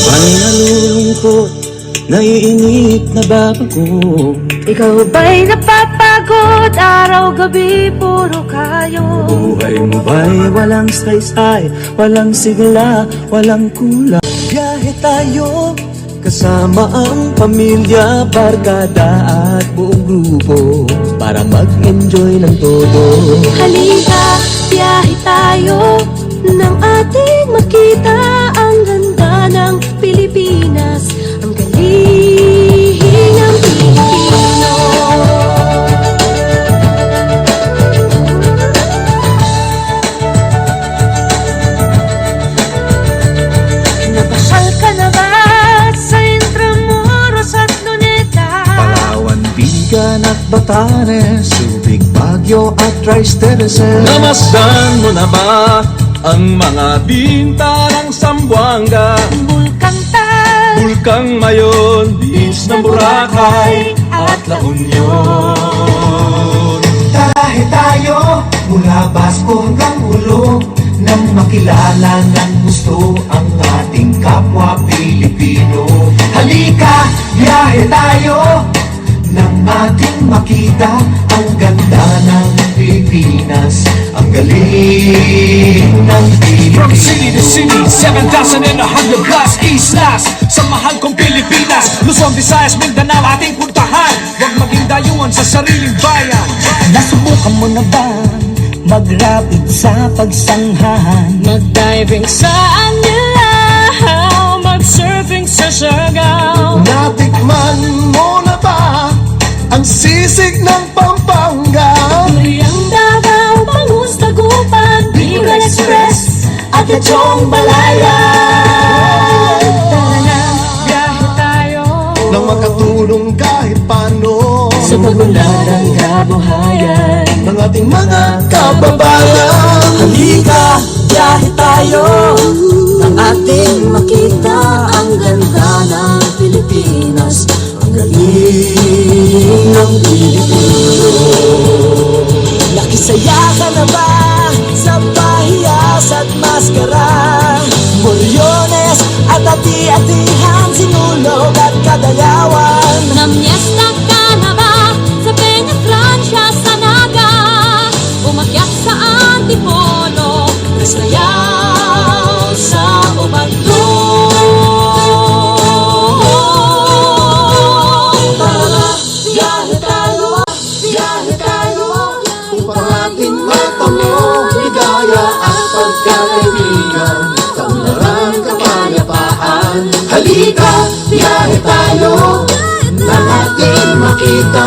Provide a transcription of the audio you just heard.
ba'y nalulungkot? Naiinip na ba ako? Ikaw ba'y napapagod? Araw-gabi puro kayo. Buhay mo ba'y walang saysay, walang sigla, walang kulang? Biyahe tayo kasama ang pamilya, barkada at buong grupo para mag-enjoy ng todo. Halika, biyahe tayo nang ating makita ang ganda ng Pilipinas, ang galing ng Pilipino. Napasyal ka na ba sa Intramuros at Luneta? Palawan, Bigan at Batanes, Subic, Baguio at Tristeres. Namasdan mo na ba ang mga binta ng Zamboanga, Bulkang Tal, Bulkang Mayon, Beach ng Boracay at La Union? Tarahe tayo mula Basco hanggang Ulo, nang makilala ng gusto ang ating kapwa Pilipino. Halika, biyahe tayo nang ating makita ang ganda ng Pilipinas, ang galing ng Pilipino. From city to city, 7,100 plus islas sa mahal kong Pilipinas. Luzon, Visayas, Mindanao ating puntahan. Huwag maging dayuhan sa sariling bayan. Nasubukan mo na ba mag-rapid sa pagsanghahan? mag-diving sa Anilaw, mag-surfing sa Siargao. Natikman mo na ba ang sisig ng Pampanga? Muriang Davao, Bangus, Tagupan, Bicol Express at Lechong Balayan. Tara na, biyahe tayo Nang makatulong kahit paano sa pagunlad ng kabuhayan ng ating mga kababayan. Halika, biyahe tayo nang ating makita ang ganda ng Pilipinas, ang galing ng Pilipino. Nakisaya ka na ba sa pahiyas at maskara? Moriones at ati-atihan, Sinulog at Kadayawan. Namyesta ka na ba sa Peña Francia, sa Naga? Umakyat sa Antipolo, nasayaw sa Ubaldon. Tara, biyahe tayo, biyahe tayo Upang ating matamo ligaya at pagkakaibigan, kaunlaran, kapayapaan. Halika, biyahe tayo nang ating makita